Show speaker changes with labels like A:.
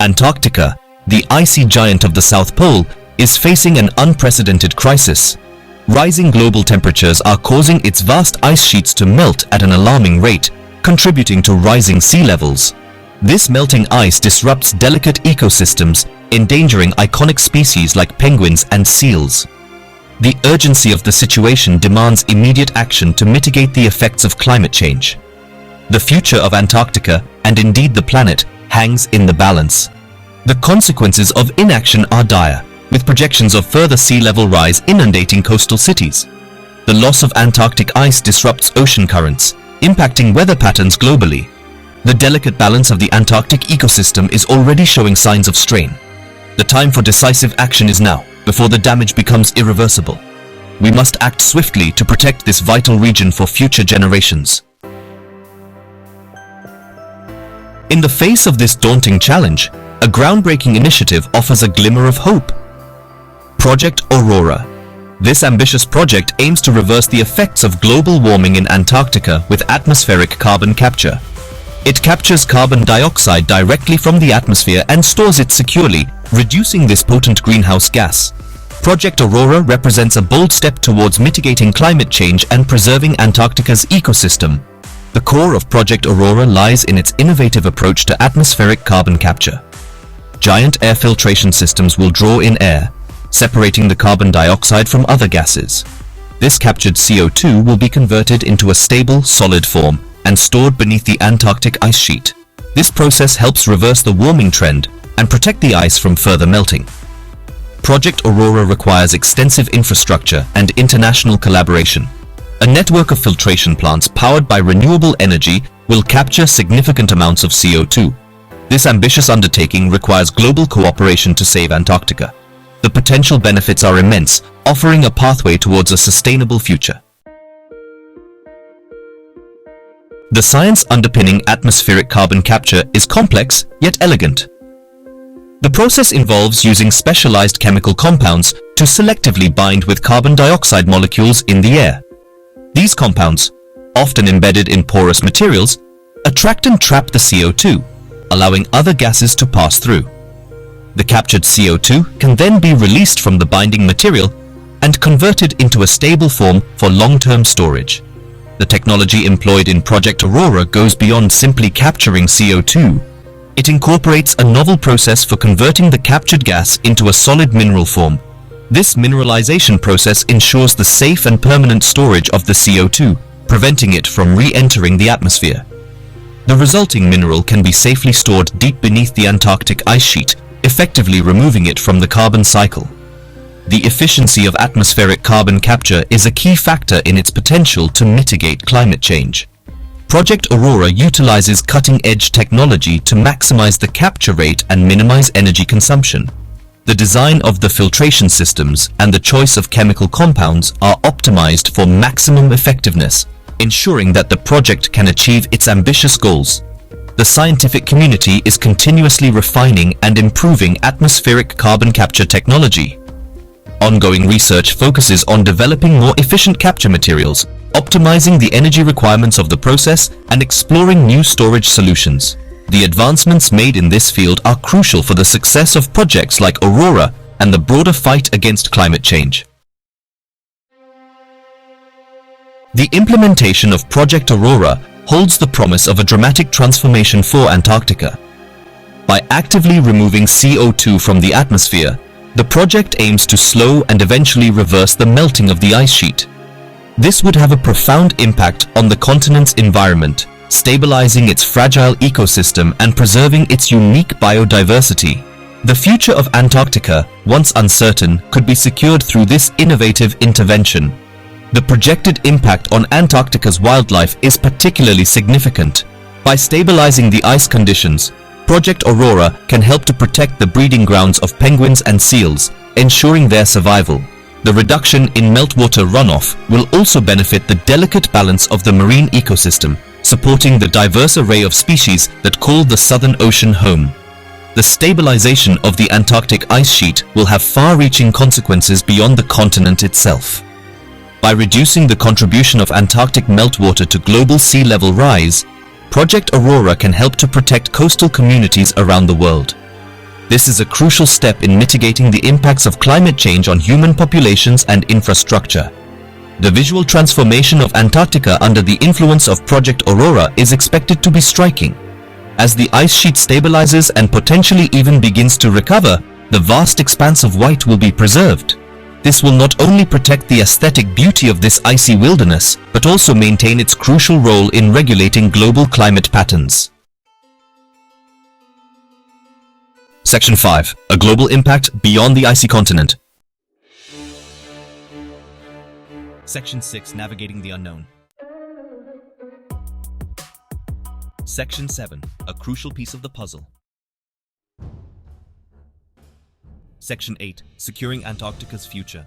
A: Antarctica, the icy giant of the South Pole, is facing an unprecedented crisis. Rising global temperatures are causing its vast ice sheets to melt at an alarming rate, contributing to rising sea levels. This melting ice disrupts delicate ecosystems, endangering iconic species like penguins and seals. The urgency of the situation demands immediate action to mitigate the effects of climate change. The future of Antarctica, and indeed the planet, hangs in the balance. The consequences of inaction are dire, with projections of further sea level rise inundating coastal cities. The loss of Antarctic ice disrupts ocean currents, impacting weather patterns globally. The delicate balance of the Antarctic ecosystem is already showing signs of strain. The time for decisive action is now, before the damage becomes irreversible. We must act swiftly to protect this vital region for future generations. In the face of this daunting challenge, a groundbreaking initiative offers a glimmer of hope. Project Aurora. This ambitious project aims to reverse the effects of global warming in Antarctica with atmospheric carbon capture. It captures carbon dioxide directly from the atmosphere and stores it securely, reducing this potent greenhouse gas. Project Aurora represents a bold step towards mitigating climate change and preserving Antarctica's ecosystem. The core of Project Aurora lies in its innovative approach to atmospheric carbon capture. Giant air filtration systems will draw in air, separating the carbon dioxide from other gases. This captured CO2 will be converted into a stable, solid form and stored beneath the Antarctic ice sheet. This process helps reverse the warming trend and protect the ice from further melting. Project Aurora requires extensive infrastructure and international collaboration. A network of filtration plants powered by renewable energy will capture significant amounts of CO2. This ambitious undertaking requires global cooperation to save Antarctica. The potential benefits are immense, offering a pathway towards a sustainable future. The science underpinning atmospheric carbon capture is complex yet elegant. The process involves using specialized chemical compounds to selectively bind with carbon dioxide molecules in the air. These compounds, often embedded in porous materials, attract and trap the CO2, allowing other gases to pass through. The captured CO2 can then be released from the binding material and converted into a stable form for long-term storage. The technology employed in Project Aurora goes beyond simply capturing CO2. It incorporates a novel process for converting the captured gas into a solid mineral form. This mineralization process ensures the safe and permanent storage of the CO2, preventing it from re-entering the atmosphere. The resulting mineral can be safely stored deep beneath the Antarctic ice sheet, effectively removing it from the carbon cycle. The efficiency of atmospheric carbon capture is a key factor in its potential to mitigate climate change. Project Aurora utilizes cutting-edge technology to maximize the capture rate and minimize energy consumption. The design of the filtration systems and the choice of chemical compounds are optimized for maximum effectiveness, ensuring that the project can achieve its ambitious goals. The scientific community is continuously refining and improving atmospheric carbon capture technology. Ongoing research focuses on developing more efficient capture materials, optimizing the energy requirements of the process, and exploring new storage solutions. The advancements made in this field are crucial for the success of projects like Aurora and the broader fight against climate change. The implementation of Project Aurora holds the promise of a dramatic transformation for Antarctica. By actively removing CO2 from the atmosphere, the project aims to slow and eventually reverse the melting of the ice sheet. This would have a profound impact on the continent's environment, stabilizing its fragile ecosystem and preserving its unique biodiversity. The future of Antarctica, once uncertain, could be secured through this innovative intervention. The projected impact on Antarctica's wildlife is particularly significant. By stabilizing the ice conditions, Project Aurora can help to protect the breeding grounds of penguins and seals, ensuring their survival. The reduction in meltwater runoff will also benefit the delicate balance of the marine ecosystem, supporting the diverse array of species that call the Southern Ocean home. The stabilization of the Antarctic ice sheet will have far-reaching consequences beyond the continent itself. By reducing the contribution of Antarctic meltwater to global sea level rise, Project Aurora can help to protect coastal communities around the world. This is a crucial step in mitigating the impacts of climate change on human populations and infrastructure. The visual transformation of Antarctica under the influence of Project Aurora is expected to be striking. As the ice sheet stabilizes and potentially even begins to recover, the vast expanse of white will be preserved. This will not only protect the aesthetic beauty of this icy wilderness, but also maintain its crucial role in regulating global climate patterns. Section 5. A global impact beyond the icy continent. Section 6. Navigating the unknown. Section 7. A crucial piece of the puzzle. Section 8. Securing Antarctica's future.